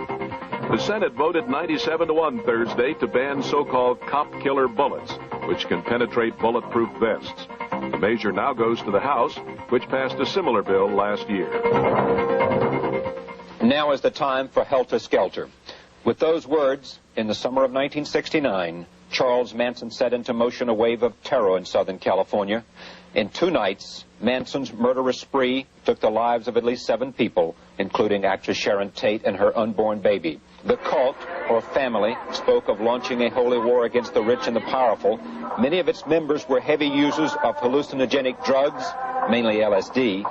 The Senate voted 97-1 Thursday to ban so-called cop killer bullets, which can penetrate bulletproof vests. The measure now goes to the House, which passed a similar bill last year. Now is the time for Helter Skelter. With those words, in the summer of 1969, Charles Manson set into motion a wave of terror in Southern California. In 2 nights, Manson's murderous spree took the lives of at least 7 people, including actress Sharon Tate and her unborn baby. The cult, or family, spoke of launching a holy war against the rich and the powerful. Many of its members were heavy users of hallucinogenic drugs, mainly LSD.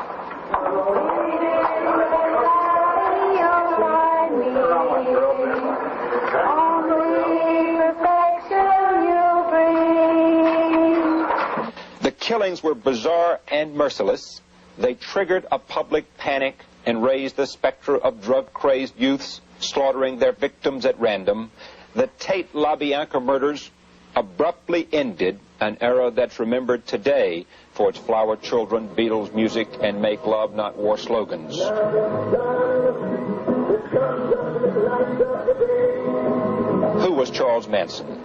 The killings were bizarre and merciless. They triggered a public panic and raised the specter of drug-crazed youths slaughtering their victims at random. The Tate LaBianca murders abruptly ended an era that's remembered today for its flower children, Beatles music, and make love, not war slogans. Who was Charles Manson?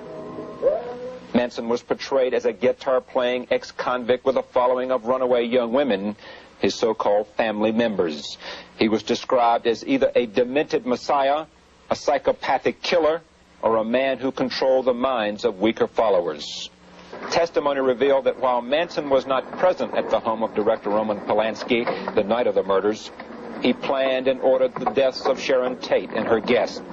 Manson was portrayed as a guitar-playing ex-convict with a following of runaway young women, his so-called family members. He was described as either a demented messiah, a psychopathic killer, or a man who controlled the minds of weaker followers. Testimony revealed that while Manson was not present at the home of director Roman Polanski the night of the murders, he planned and ordered the deaths of Sharon Tate and her guest.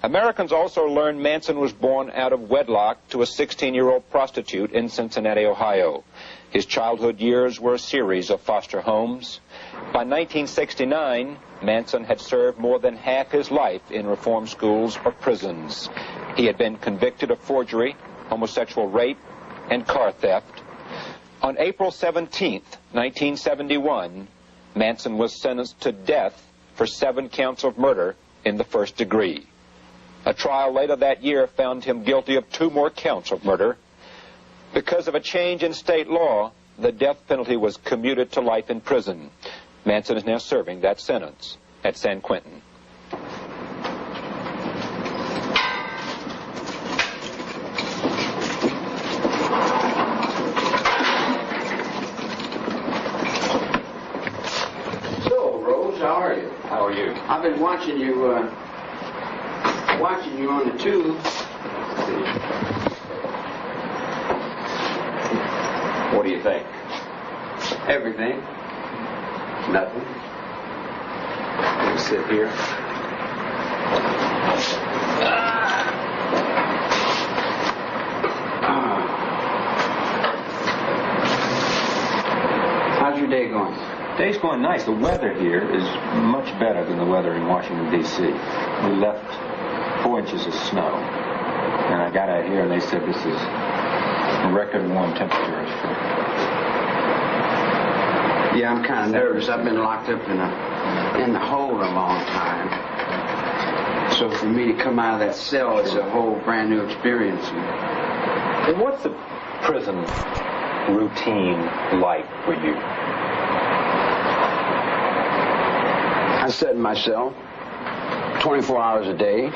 Americans also learned Manson was born out of wedlock to a 16-year-old prostitute in Cincinnati, Ohio. His childhood years were a series of foster homes. By 1969, Manson had served more than half his life in reform schools or prisons. He had been convicted of forgery, homosexual rape, and car theft. On April 17, 1971, Manson was sentenced to death for 7 counts of murder in the first degree. A trial later that year found him guilty of 2 more counts of murder. Because of a change in state law, the death penalty was commuted to life in prison. Manson is now serving that sentence at San Quentin. So, Rose, how are you? How are you? I've been watching you on the tube. What do you think? Everything. Nothing. Let me sit here. How's your day going? Day's going nice. The weather here is much better than the weather in Washington, D.C. We left 4 inches of snow. And I got out here and they said this is record warm temperatures. Yeah, I'm kind of nervous. I've been locked up in the hole a long time. So for me to come out of that cell, it's a whole brand new experience. And what's the prison routine like for you? I sit in my cell 24 hours a day.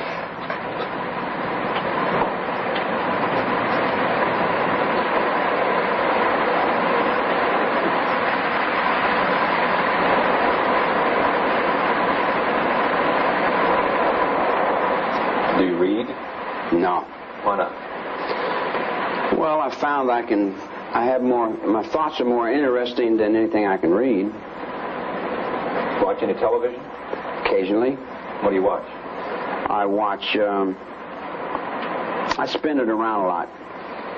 Do you read? No. Why not? Well, I found my thoughts are more interesting than anything I can read. Watch any television? Occasionally. What do you watch? I watch, I spin it around a lot.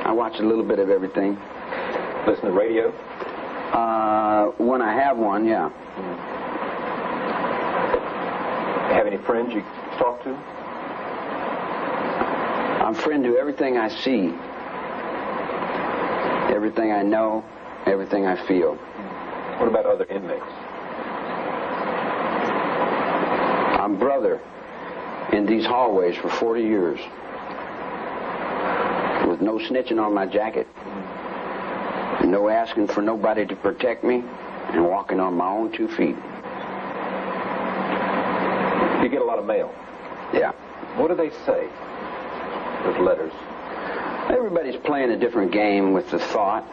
I watch a little bit of everything. Listen to radio? When I have one, yeah. Have any friends you talk to? I'm a friend to everything I see, everything I know, everything I feel. What about other inmates? I'm brother in these hallways for 40 years with no snitching on my jacket, no asking for nobody to protect me, and walking on my own 2 feet. You get a lot of mail? Yeah. What do they say with letters? Everybody's playing a different game with the thought.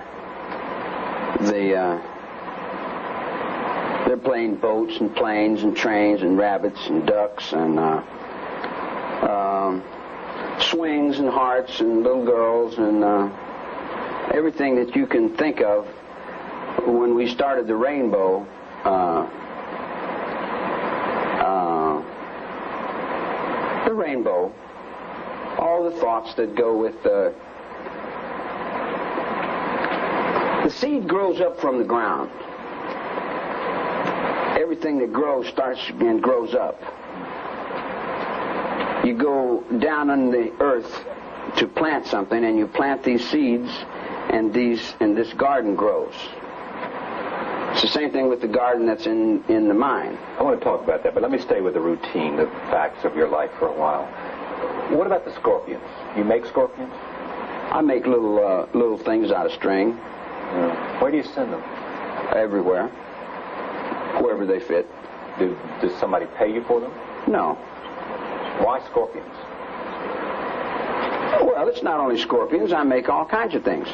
They're playing boats and planes and trains and rabbits and ducks and swings and hearts and little girls and everything that you can think of. When we started the Rainbow, all the thoughts that go with the seed grows up from the ground. Everything that grows starts and grows up. You go down on the earth to plant something, and you plant these seeds, and this garden grows. It's the same thing with the garden that's in the mind. I want to talk about that, but let me stay with the routine, the facts of your life for a while. What about the scorpions? You make scorpions? I make little things out of string. Where do you send them? Everywhere. Wherever they fit. Does somebody pay you for them? No. Why scorpions? Well, it's not only scorpions. I make all kinds of things.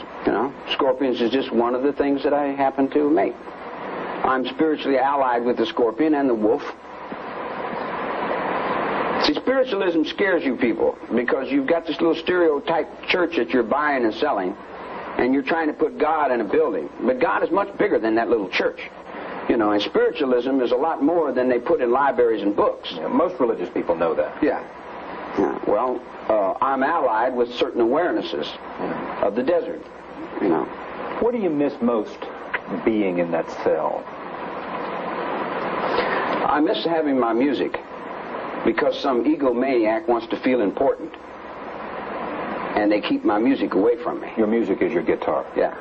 Scorpions is just one of the things that I happen to make. I'm spiritually allied with the scorpion and the wolf. See, spiritualism scares you people because you've got this little stereotype church that you're buying and selling, and you're trying to put God in a building. But God is much bigger than that little church. And spiritualism is a lot more than they put in libraries and books. Yeah, most religious people know that. Yeah. Well, I'm allied with certain awarenesses of the desert. What do you miss most being in that cell? I miss having my music because some egomaniac wants to feel important, and they keep my music away from me. Your music is your guitar. Yeah.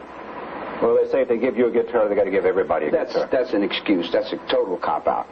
Well, they say if they give you a guitar, they got to give everybody a guitar. That's an excuse. That's a total cop-out.